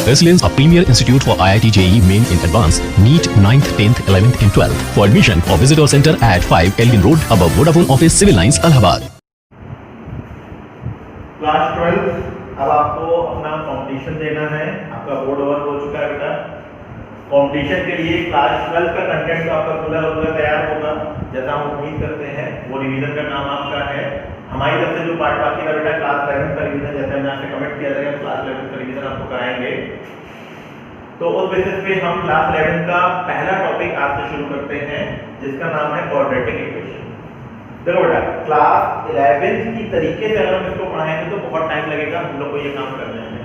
Resilience, a premier institute for IIT JEE Main in Advanced, NEET 9th, 10th, 11th and 12th. For admission or visit our center at 5 Elgin Road above Vodafone Office, Civil Lines, Allahabad. Class 12 अब आपको अपना competition देना है। आपका board over हो चुका है बेटा। कंपटीशन के लिए क्लास 12 का कंटेंट तो आपका पूरा तैयार होगा, जैसा हम उम्मीद करते हैं। वो रिवीजन का काम आपका है। हमारी तरफ से जो पार्ट बाकी है बेटा क्लास 11 का रिवीजन, जैसे हमने आपसे कमेंट किया था क्लास 11 का रिवीजन आपको कराएंगे। तो उस बेसिस पे हम क्लास 11 का पहला टॉपिक आज से शुरू करते हैं, जिसका नाम है क्वाड्रेटिक इक्वेशन। देखो बेटा, क्लास 11 की तरीके से अगर हम इसको पढ़ाएंगे तो बहुत टाइम लगेगा हम लोग को ये काम करने में।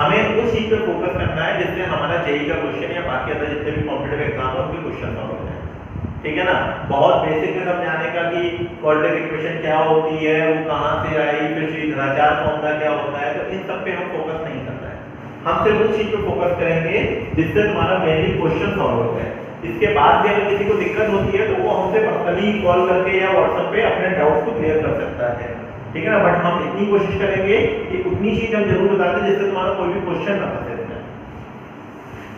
हमें उस चीज पे फोकस करना है जिससे हमारा जेईई का क्वेश्चन या बाकी अदर जितने भी कॉम्पिटिटिव एग्जाम है उनके क्वेश्चन सॉल्व हो जाए। ठीक है ना। बहुत बेसिक में समझाने का कि क्वाड्रेटिक इक्वेशन क्या होती है, वो कहां से आई, फिर श्रीधराचार्य फॉर्मूला क्या होता है, तो इन सब पे हम फोकस नहीं करना है। हम सिर्फ उस चीज पे फोकस करेंगे जिससे तुम्हारा मेनली क्वेश्चन सॉल्व हो जाए। इसके बाद भी अगर किसी को दिक्कत होती है तो वो हमसे पर्सनली कॉल करके या व्हाट्सएप पे अपने डाउट्स को क्लियर कर सकता है। ठीक है ना। बट हम इतनी कोशिश करेंगे कि उतनी चीज हम जरूर बता दें जिससे तुम्हारा कोई भी क्वेश्चन ना फंसे।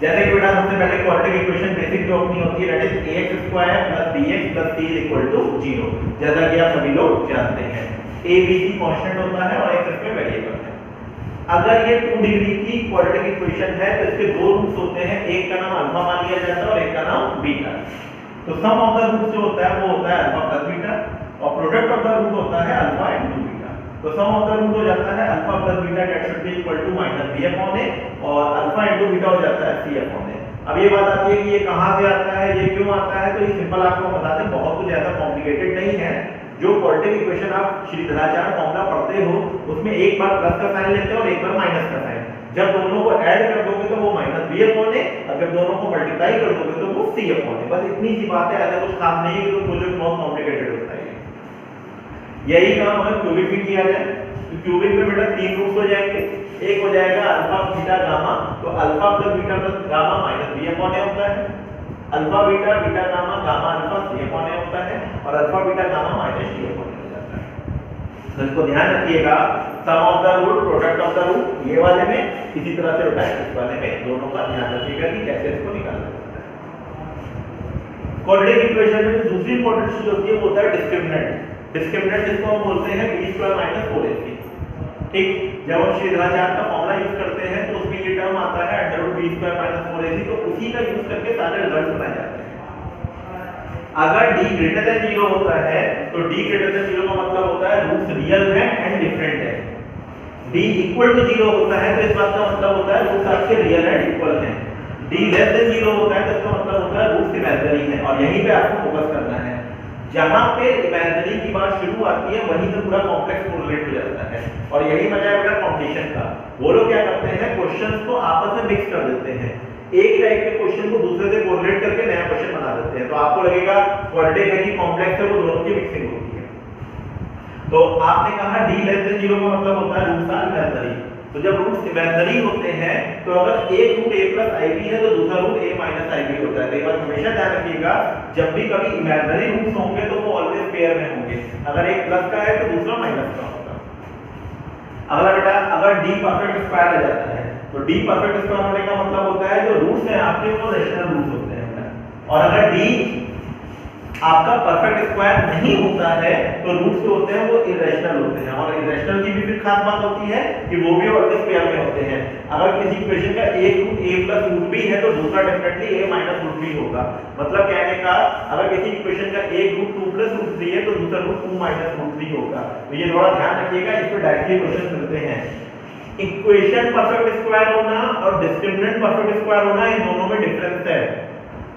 जैसे कि बेटा सबसे पहले क्वाड्रेटिक इक्वेशन बेसिक जो अपनी होती है that is ax square plus bx plus c is equal to 0, जैसा कि आप सभी लोग जानते हैं। a b c कांस्टेंट होता है और x इसमें वेरिएबल है। अगर ये 2 डिग्री की क्वाड्रेटिक इक्वेशन है तो इसके दो रूट्स होते हैं, एक का नाम अल्फा मान लिया जाता है और एक का नाम बीटा। तो सम ऑफ द रूट्स जो होता है वो होता है अल्फा प्लस बीटा और प्रोडक्ट ऑफ द रूट होता है अल्फा इनटू बीटा। तो सम ऑफ द रूट हो जाता है alpha plus beta that should be equal to -b upon a और अल्फा इनटू बीटा हो जाता है c अपॉन a। अब ये बात आती है कि ये कहां से आता है, ये क्यों आता है, तो ये सिंपल आपको बता दें, बहुत कुछ ज्यादा कॉम्प्लिकेटेड नहीं है। जो क्वाड्रेटिक इक्वेशन आप श्रीधराचार्य फॉर्मूला पढ़ते हो उसमें एक बार प्लस का साइन लेते हो और एक बार माइनस का साइन। जब दोनों को ऐड कर दोगे तो वो -b अपॉन a, अगर दोनों को मल्टीप्लाई कर दोगे तो वो c अपॉन a। बस इतनी सी बात है, ऐसा कुछ काम नहीं है कि तो प्रोजेक्ट बहुत कॉम्प्लिकेटेड होता है। यही काम अगर क्यूबिक में किया जाए तो क्यूबिक में बेटा 3 रूट्स हो जाएंगे। एक हो जाएगा अल्फा बीटा गामा, तो alpha plus beta plus gamma -b upon a होता है। Alpha beta beta gamma gamma alpha c upon a होता है और alpha beta gamma -d upon a हो जाता है। तो इसको ध्यान रखिएगा, sum of the root product of the root ये वाले में, इसी तरह से होता है इस वाले में, दोनों का ध्यान रखिएगा कि कैसे इसको निकालना है। क्वाड्रेटिक इक्वेशन में दूसरी इंपॉर्टेंट चीज होती है वो होता है डिस्क्रिमिनेंट। डिस्क्रिमिनेंट जिसको हम बोलते हैं b स्क्वायर माइनस 4ac। ठीक, जब हम श्रीधराचार्य का फॉर्मूला यूज करते हैं तो उसमें ये टर्म आता है √b स्क्वायर माइनस 4ac, तो उसी का यूज करके सारे रिजल्ट बनाए जाते हैं। अगर d ग्रेटर देन 0 होता है तो d ग्रेटर देन 0 का मतलब होता है रूट्स रियल है एंड डिफरेंट है। d इक्वल टू 0 होता है तो इस बात का मतलब होता है रूट्स आपके रियल एंड इक्वल हैं। d लेस देन 0 होता है तो इसका मतलब होता है रूट्स इमेजिनरी हैं। और यहीं पे आपको फोकस करना है, जहां पे इमेजिनरी की बात शुरू आती है वहीं से पूरा कॉम्प्लेक्स कोरिलेट हो जाता है। और यही मजा है बेटा कंपटीशन का। वो लोग क्या करते हैं, क्वेश्चंस को आपस में मिक्स कर देते हैं, एक टाइप के क्वेश्चन को दूसरे से कोरिलेट करके नया क्वेश्चन बना देते हैं। तो आपको लगेगा क्वाड्रेटिक है कि कॉम्प्लेक्स है, वो दोनों की मिक्सिंग होती है। तो आपने कहा d लेस देन 0 का मतलब होता है रूट्स आर इमेजिनरी। तो जब रूट्स इमेजिनरी होते हैं तो अगर एक रूट a प्लस ib है तो दूसरा रूट a माइनस ib होता है। तो ये बात हमेशा ध्यान रखिएगा, जब भी कभी इमेजिनरी रूट्स होंगे तो वो ऑलवेज पेयर में होंगे। अगर एक प्लस का है तो दूसरा माइनस का होगा। अगला बेटा, अगर d परफेक्ट स्क्वायर आ जाता है तो d परफेक्ट स्क्वायर होने का मतलब होता है जो रूट्स हैं आपके वो रेशनल रूट्स होते हैं। और अगर d आपका परफेक्ट स्क्वायर नहीं होता है तो रूट्स जो होते हैं वो इरेशनल होते हैं। और इरेशनल की भी फिर खास बात होती है कि वो भी ऑलवेज पेयर में होते हैं। अगर किसी इक्वेशन का एक root a plus root b है तो दूसरा definitely a minus root b होगा। मतलब कहने का, अगर किसी इक्वेशन का एक रूट 2 प्लस रूट 3 है तो दूसरा रूट 2 माइनस रूट 3 होगा। तो ये थोड़ा ध्यान रखिएगा, इस पे डायरेक्टली क्वेश्चन मिलते हैं। इक्वेशन परफेक्ट स्क्वायर होना और डिस्क्रिमिनेंट परफेक्ट स्क्वायर होना, इन दोनों में डिफरेंस है।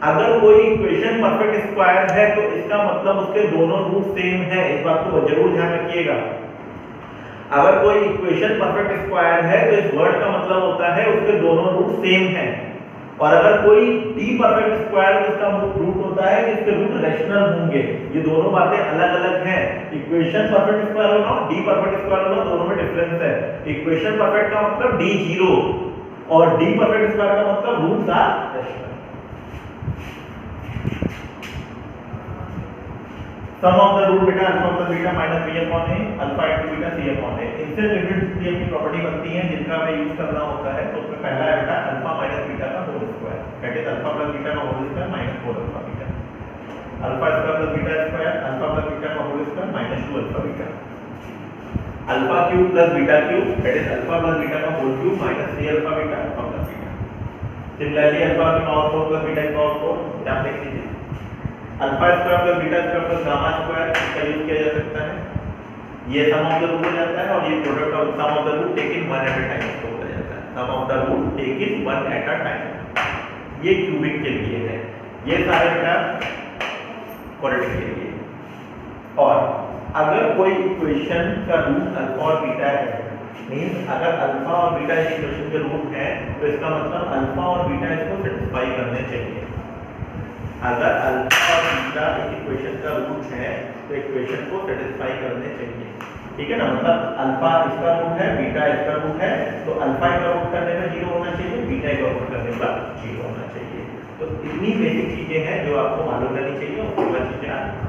अगर कोई इक्वेशन परफेक्ट स्क्वायर है तो इसका मतलब उसके दोनों रूट सेम है। इस बात को जरूर ध्यान रखिएगा। अगर कोई इक्वेशन परफेक्ट स्क्वायर है तो इस वर्ड का मतलब होता है उसके दोनों रूट सेम हैं। और अगर कोई d परफेक्ट स्क्वायर तो इसका रूट होता है कि इसके रूट रेशनल होंगे। ये दोनों बातें अलग अलग हैं। इक्वेशन परफेक्ट स्क्वायर होना और d परफेक्ट स्क्वायर होना, दोनों में डिफरेंस है। इक्वेशन परफेक्ट का मतलब d 0 और d परफेक्ट स्क्वायर का मतलब roots are rational. Sum of the root beta alpha plus beta minus b upon a alpha into beta c upon a। इनसे रिलेटेड की प्रॉपर्टी बनती है जिनका हमें यूज करना होता है। तो उसमें पहला है beta alpha square plus beta square, alpha plus beta का whole square minus 2 alpha beta, alpha cube plus beta cube that is alpha plus beta का whole cube minus 3 alpha beta alpha plus beta. Similarly alpha की power 4 प्लस beta की power 4 आप देख लीजिए, alpha square plus beta square plus gamma square का use किया जा सकता है, ये सम ऑफ द रूट हो जाता है और ये product of sum of the root taken one at a time हो जाता है, sum of the root taken one at a time. ये क्यूबिक के लिए है, ये सारे बेटा क्वाड्रेटिक के लिए। और अगर कोई इक्वेशन का रूट अल्फा और बीटा है, मींस अगर अल्फा और बीटा इस इक्वेशन के रूट है तो इसका मतलब अल्फा और बीटा इसको सेटिस्फाई करने चाहिए। अगर अल्फा और बीटा इस इक्वेशन का रूट है तो इक्वेशन को सेटिस्फाई करने चाहिए, ठीक है ना। मतलब अल्फा इसका रूट है, बीटा इसका रूट है, तो अल्फा का रूट करने में 0 होना चाहिए, बीटा का रूट करने पर 0 होना चाहिए। तो इतनी बेसिक चीजें हैं जो आपको मालूम करनी चाहिए, उसके बाद चीजें आती हैं।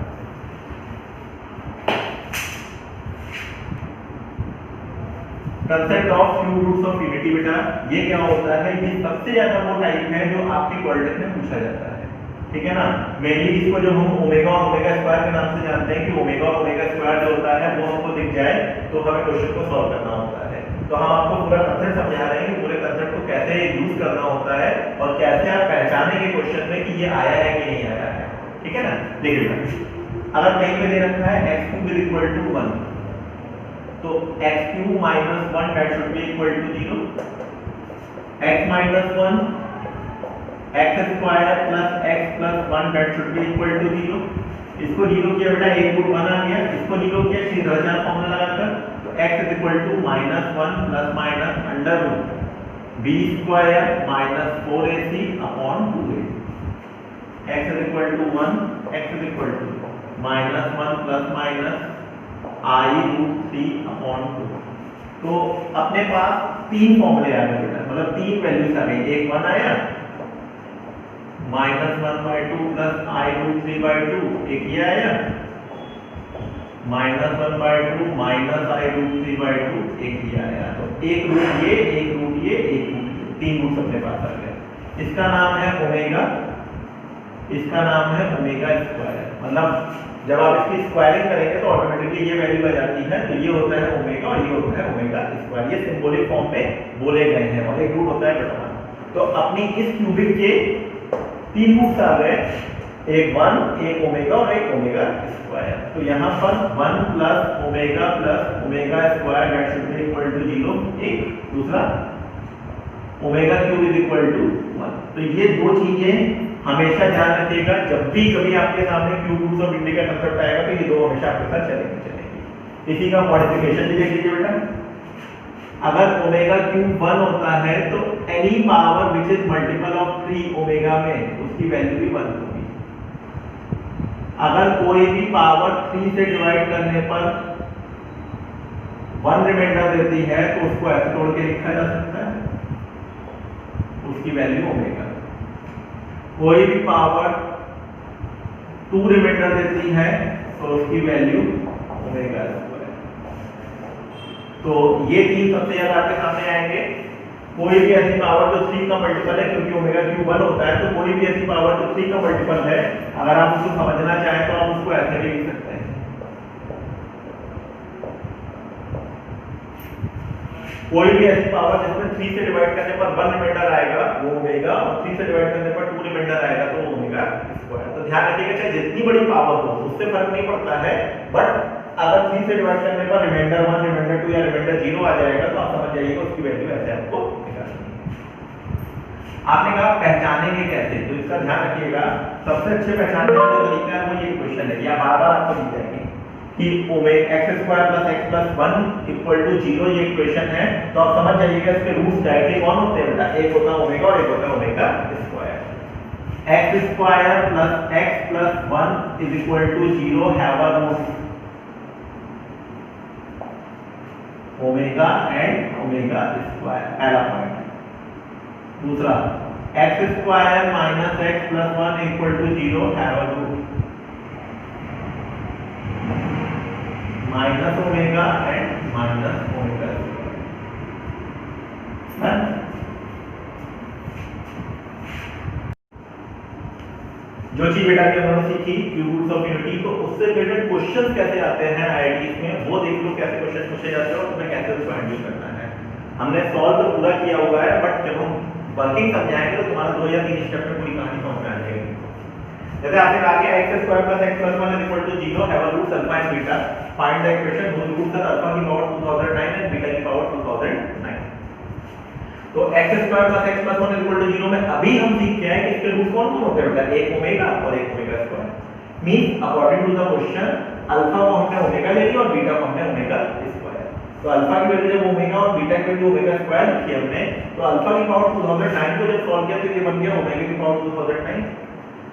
Concept of cube roots of unity बेटा, ये क्या होता है, ये सबसे ज्यादा वो टाइप है जो आपकी क्वाड्रेटिक में पूछा जाता है, ठीक है ना। मेनली इसको जो हम ओमेगा और ओमेगा स्क्वायर के नाम से जानते हैं कि ओमेगा और ओमेगा स्क्वायर जो होता है वो हमको दिख जाए तो हमें क्वेश्चन को सॉल्व करना होता है। तो हम आपको पूरा कंसेप्ट समझा रहे हैं कि पूरे कंसेप्ट को कैसे यूज करना होता है और कैसे आप पहचानेंगे क्वेश्चन में कि ये आया है कि नहीं आया है, ठीक है ना। देखिए अगर कहीं पे दे रखा है x³ = 1 तो x³ - 1 that should be equal to 0, x - 1 x² + x + 1 that should be equal to 0। इसको 0 किया बेटा 1 √ 1 आ गया, इसको 0 किया सीधा चार फॉर्मूला लगाकर, तो x = -1 ± √b² - 4ac/2a। x = 1 x = -1 ± i√3/2। तो अपने पास तीन फॉर्मूले आ गए बेटा, मतलब तीन वैल्यूज आ गई, एक 1 आया -1/2 + i√3/2, एक ये आया -1/2 - i√3/2, एक ये आया। तो एक रूट ये, एक रूट ये, एक रूट ये, तीन रूट अपने पास आ गए। इसका नाम है ओमेगा, इसका नाम है ओमेगा स्क्वायर। मतलब जब आप इसकी स्क्वायरिंग करेंगे तो ऑटोमेटिकली ये वैल्यू आ जाती है, तो ये होता है ओमेगा और ये होता है ओमेगा स्क्वायर। ये सिंबॉलिक फॉर्म में बोले गए हैं और एक रूट होता है बटा। तो अपनी इस क्यूबिक के तीन रूट्स आ गए, एक 1, एक ओमेगा और एक ओमेगा स्क्वायर। तो यहाँ पर 1 + omega + omega square that should be equal to 0, एक, दूसरा ओमेगा³ = 1। तो ये दो चीजें हमेशा ध्यान रखिएगा, जब भी कभी आपके सामने क्यूब रूट्स ऑफ यूनिटी का कंसेप्ट आएगा तो ये दो हमेशा आपके साथ चलेंगे। इसी का मॉडिफिकेशन भी देख लीजिए बेटा, अगर ओमेगा³ 1 होता है तो any power which is multiple of 3 omega में उसकी वैल्यू भी 1 होगी। अगर कोई भी पावर 3 से डिवाइड करने पर 1 रिमाइंडर देती है तो उसको ऐसे तोड़ के लिखा जा सकता है, उसकी वैल्यू ओमेगा। कोई भी पावर 2 रिमाइंडर देती है तो उसकी वैल्यू ओमेगा स्क्वायर। तो ये तीन सबसे ज्यादा आपके सामने आएंगे। कोई भी ऐसी पावर जो 3 का मल्टीपल है, क्योंकि ओमेगा³ 1 होता है, तो कोई भी ऐसी पावर जो 3 का मल्टीपल है, अगर आप उसको समझना चाहें तो आप उसको ऐसे भी लिख सकते हैं, कोई भी ऐसी पावर जिसमें 3 से डिवाइड करने पर 1 रिमाइंडर आएगा वो ओमेगा, और 3 से डिवाइड करने पर 2 रिमाइंडर आएगा तो ओमेगा स्क्वायर। तो ध्यान रखिएगा, चाहे जितनी बड़ी पावर हो उससे फर्क नहीं पड़ता है, बट अगर 3 से डिवाइड करने पर रिमाइंडर 1, रिमाइंडर 2 या रिमाइंडर 0 आ जाएगा तो आप समझ जाइएगा उसकी वैल्यू ऐसे आपको निकालनी है। आपने कहा पहचानेंगे कैसे, तो इसका ध्यान रखिएगा, सबसे अच्छे पहचानने का तरीका है वो ये क्वेश्चन है, या बार-बार आपको दी जाएगी कि ओमेगा x² + x + 1 = 0 ये इक्वेशन है। तो आप समझ जाइएगा इसके रूट्स डायरेक्टली कौन होते हैं बेटा, एक होता है ओमेगा और एक होता है omega square. x² + x + 1 = 0 have a root omega and omega square, पहला पॉइंट। दूसरा x² - x + 1 = 0 have a root minus omega and minus omega. जो चीज बेटा की हमने सीखी क्यूब रूट्स ऑफ यूनिटी, तो उससे रिलेटेड क्वेश्चंस कैसे आते हैं आईआईटी में वो देख लो, कैसे क्वेश्चन पूछे जाते हैं और तुम्हें कैसे उसको हैंडल करना है। हमने सॉल्व तो पूरा किया हुआ है, बट जब हम वर्किंग समझाएंगे तो तुम्हारा 2 या 3 स्टेप में पूरी कहानी समझ में आ जाएगी। जैसे आपने कहा कि x² + x + 1 = 0 have a roots alpha and beta, find the equation whose roots are alpha की पावर 2009 एंड बीटा की पावर 2009। तो x² + x + 1 = 0 में अभी हम सीख के आए कि इसके रूट कौन-कौन होते हैं बेटा, एक ओमेगा और एक omega square. Means according to the question alpha को हमने ओमेगा ले लिया और बीटा को हमने ओमेगा स्क्वायर। तो अल्फा की वैल्यू जब ओमेगा और बीटा की वैल्यू ओमेगा स्क्वायर लिखी हमने, तो अल्फा की पावर 2009 को जब सॉल्व किया तो ये बन गया ओमेगा की पावर 2009।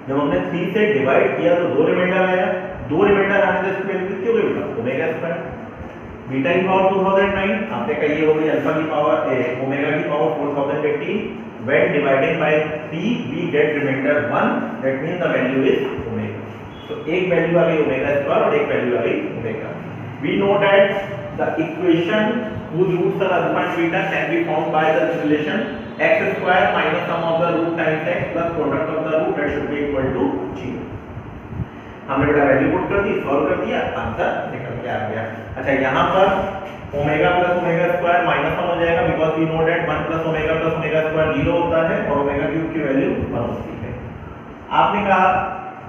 जब हमने 3 से डिवाइड किया तो 2 रिमाइंडर आया, 2 रिमाइंडर आने से इसकी वैल्यू कितनी हो गई बेटा, ओमेगा स्क्वायर। बीटा की पावर 2009 आपने कहा ये हो गई अल्फा की पावर ओमेगा की power 4080। when dividing by 3 we get remainder 1, that means the value is omega। तो एक वैल्यू आ गई ओमेगा स्क्वायर और एक वैल्यू आ गई omega. we know that the equation whose roots are alpha and beta can be found by the relation x² minus sum of the root times x plus product of the root, that should be equal to 0। हमने बेटा value put कर दी, solve कर दिया, answer निकल के आ गया। अच्छा यहाँ पर omega plus omega square minus हो जाएगा, because we know that 1 plus omega square 0 होता है और ओमेगा क्यूब की वैल्यू 1 होती है। आपने कहा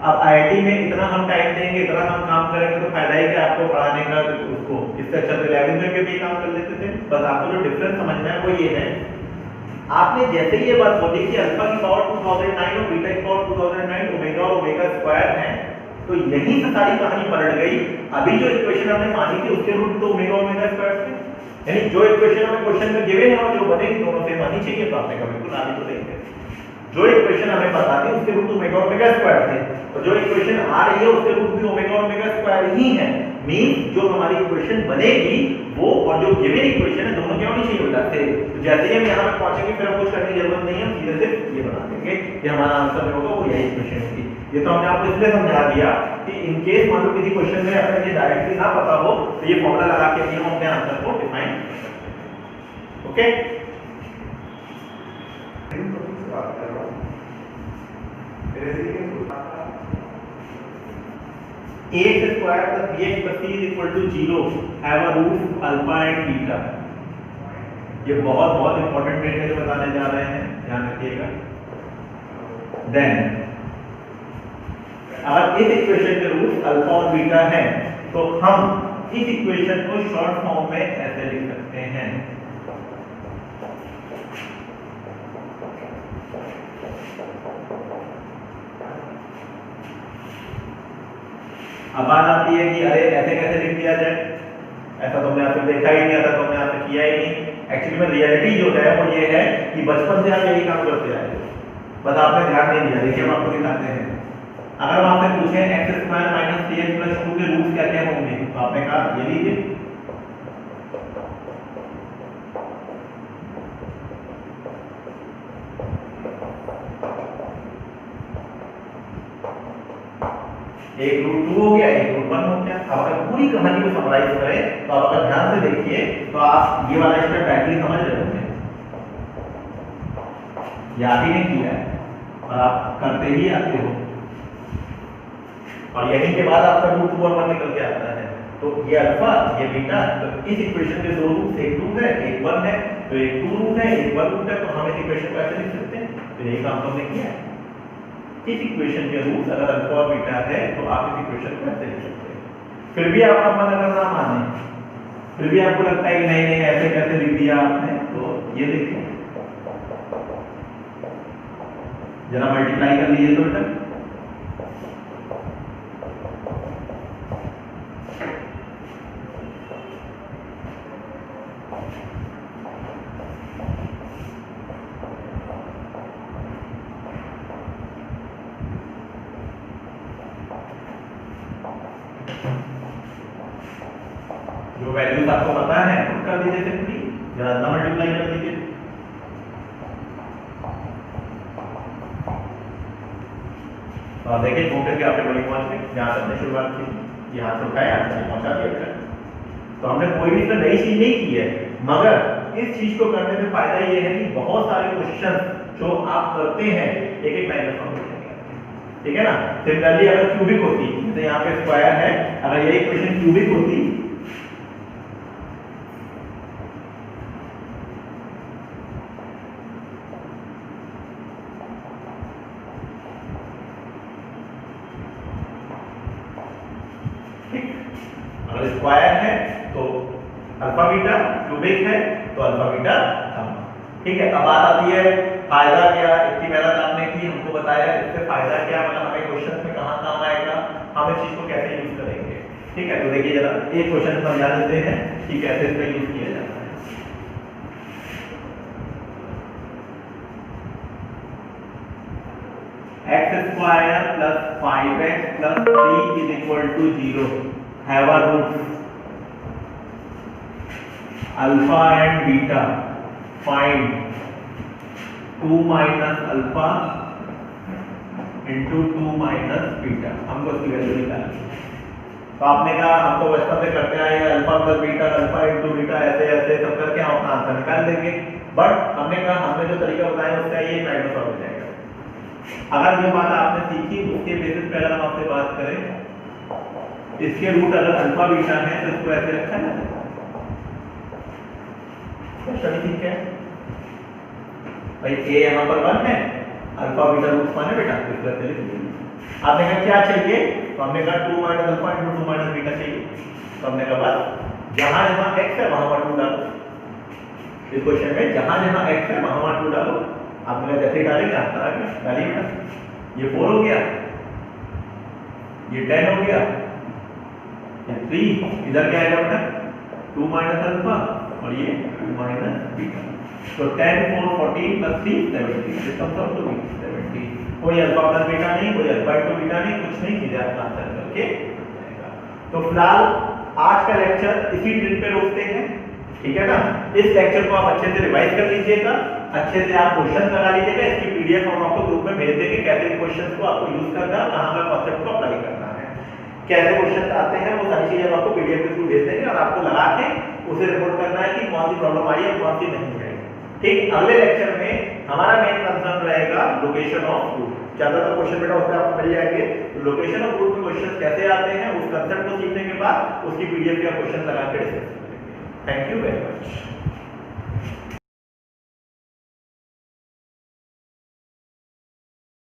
अब आईआईटी में इतना हम टाइम देंगे, इतना हम काम करेंगे तो फायदा ही क्या आपको पढ़ाने का, उसको इससे अच्छा तो 11वीं में भी काम कर लेते थे। बस आपको जो डिफरेंस समझना है वो ये है, आपने जैसे ही ये बात बोली कि अल्फा की पावर 2009 और बीटा की पावर 2009 ओमेगा और ओमेगा स्क्वायर है, तो यहीं से सारी कहानी पलट गई। अभी जो इक्वेशन हमने मानी थी उसके रूट तो ओमेगा ओमेगा स्क्वायर थे, यानी जो इक्वेशन हमें क्वेश्चन में गिवन है और जो बनेगी दोनों से मानी चाहिए, तो आपने कहा बिल्कुल आनी तो नहीं है। जो इक्वेशन हमें पता थी उसके रूट ओमेगा ओमेगा स्क्वायर थे, और जो इक्वेशन आ रही है उसके रूट भी ओमेगा ओमेगा स्क्वायर ही है। मींस जो हमारी इक्वेशन बनेगी वो और जो गिवन इक्वेशन है दोनों क्या होनी चाहिए बेटा से। तो जैसे ही हम यहां पे पहुंचेंगे फिर हम कुछ करने की जरूरत नहीं है, हम सीधे से ये बना देंगे कि हमारा आंसर जो होगा वो यही इक्वेशन होगी। ये तो हमने आपको इसलिए समझा दिया कि इन केस मान लो किसी क्वेश्चन में अगर ये डायरेक्टली ना पता हो तो ये फॉर्मूला लगा के भी हम अपने आंसर को डिफाइन कर सकते हैं। Okay, ax² + bx + c = 0 have a root alpha and beta. ये बहुत बहुत इंपॉर्टेंट डेट है जो बताने जा रहे हैं, ध्यान रखिएगा। देन अगर इस इक्वेशन के रूट अल्फा और बीटा है तो हम इस इक्वेशन को शॉर्ट फॉर्म में ऐसे लिख सकते हैं, अब बात आती है कि अरे ऐसे कैसे लिख दिया जाए, ऐसा तो हमने आपसे देखा ही नहीं, ऐसा तो हमने आपसे किया ही नहीं। एक्चुअली में रियलिटी जो है वो ये है कि बचपन से आप यही काम करते आए, बस आपने ध्यान नहीं दिया। देखिए हम आपको दिखाते हैं, अगर हम आपसे पूछें x² - 3x + 2 के रूट्स क्या क्या होंगे, तो आपने कहा ये लीजिए, एक रूट 2 हो गया, एक रूट 1 हो गया। अब अगर पूरी कहानी को समराइज करें तो आप अगर ध्यान से देखिए तो आप ये वाला स्टेप डायरेक्टली समझ रहे होंगे, याद ही नहीं किया है और आप करते ही आते हो, और यहीं के बाद आपका रूट 2 और 1 निकल के आता है। तो ये अल्फा ये बीटा, तो इस इक्वेशन के दो रूट, एक 2 है एक 1 है, तो एक 2 रूट है एक 1 रूट है, तो हम इस इक्वेशन को ऐसे लिख सकते हैं। तो यही काम हमने किया है, इस इक्वेशन के रूट्स अगर अल्फा और बीटा है तो आप इस इक्वेशन को ऐसे लिख सकते हैं। फिर भी आप अपना अगर ना माने, फिर भी आपको लगता है कि नहीं नहीं ऐसे कैसे लिख दिया आपने, तो ये देखिए जरा मल्टीप्लाई कर लीजिए तो बेटा, जो वैल्यूज आपको पता है पुट कर दीजिए सिंपली, जरा ना मल्टीप्लाई कर दीजिए। तो आप देखिए घूम करके आपने बड़ी पहुंच गए, जहां से हमने शुरुआत की यहाँ से उठाया यहाँ से पहुंचा दिया। तो हमने कोई भी तो नई चीज नहीं की है, मगर इस चीज को करने से फायदा ये है कि बहुत सारे क्वेश्चन जो आप करते हैं एक एक लाइन में समझ लेंगे। ठीक है ना। सिमिलरली अगर क्यूबिक होती, जैसे यहाँ पे स्क्वायर है, अगर ये इक्वेशन क्यूबिक होती अगर स्क्वायर है तो अल्फा बीटा, क्यूबिक है तो अल्फा बीटा गामा। ठीक है। अब बात आती है फायदा क्या, इतनी मेहनत आपने की, हमको बताया इससे फायदा क्या, मतलब हमें क्वेश्चन में कहाँ काम आएगा, हम इस चीज को कैसे यूज करेंगे। ठीक है। तो देखिए जरा एक क्वेश्चन समझा देते हैं कि कैसे इसका यूज किया जाता है। X square plus 5x plus 3 is equal to 0 have a root alpha and beta, find 2 minus alpha into 2 minus beta, हमको इसकी वैल्यू निकालनी है। तो आपने कहा हम तो बचपन से करते आए हैं alpha plus beta, alpha into beta, ऐसे ऐसे सब करके हम अपना आंसर निकाल देंगे। बट हमने कहा हमने जो तरीका बताया उसका ये माइनस सॉल्व हो जाएगा। अगर जो बात आपने सीखी उसके बेसिस पे अगर हम आपसे बात करें, इसके रूट अगर अल्फा बीटा है तो इसको ऐसे रखा है, ठीक है भाई। ए यहाँ पर 1 है, अल्फा बीटा रूट 1 है बेटा, तो इसको ऐसे लिख दीजिए। आपने कहा क्या चाहिए, तो हमने कहा 2 minus alpha into 2 minus beta चाहिए। तो हमने कहा बस जहां जहां x है वहां 2 डालो, इस क्वेश्चन में जहां जहां x है वहां 2 डालो। आपने कहा जैसे डालेंगे आंसर आ गया, डालिए बेटा। ये 4 हो गया, ये 10 हो गया, ये 3, इधर क्या आएगा बेटा 2 माइनस अल्फा और ये 2 माइनस बीटा। तो 10 4 14 plus 3 17, this comes out to be 70। कोई अल्फा प्लस बीटा नहीं, कोई अल्फा इंटू बीटा नहीं, कुछ नहीं, सीधे आपका आंसर करके जाएगा। तो फिलहाल आज का लेक्चर इसी ट्रिक पे रोकते हैं, ठीक है ना। इस लेक्चर को आप अच्छे से रिवाइज कर लीजिएगा, अच्छे से आप क्वेश्चन लगा लीजिएगा। इसकी पीडीएफ हम आपको ग्रुप में भेज देंगे, कैसे इन क्वेश्चंस को आपको यूज करना है, कहां का कॉन्सेप्ट को अप्लाई करना है, कैसे क्वेश्चन आते हैं, वो सारी चीजें हम आपको पीडीएफ के थ्रू भेज देंगे और आपको लगा के उसे रिपोर्ट करना है कि कौन सी प्रॉब्लम आई है कौन सी नहीं है। ठीक। अगले लेक्चर में हमारा मेन कंसर्न रहेगा लोकेशन ऑफ रूट। ज्यादातर क्वेश्चन बेटा उसमें आपको मिल जाएंगे। तो लोकेशन ऑफ रूट में क्वेश्चन कैसे आते हैं, उस कंसेप्ट को सीखने के बाद उसकी पीडीएफ का क्वेश्चन लगा के डिस्कस करेंगे। Thank you very much.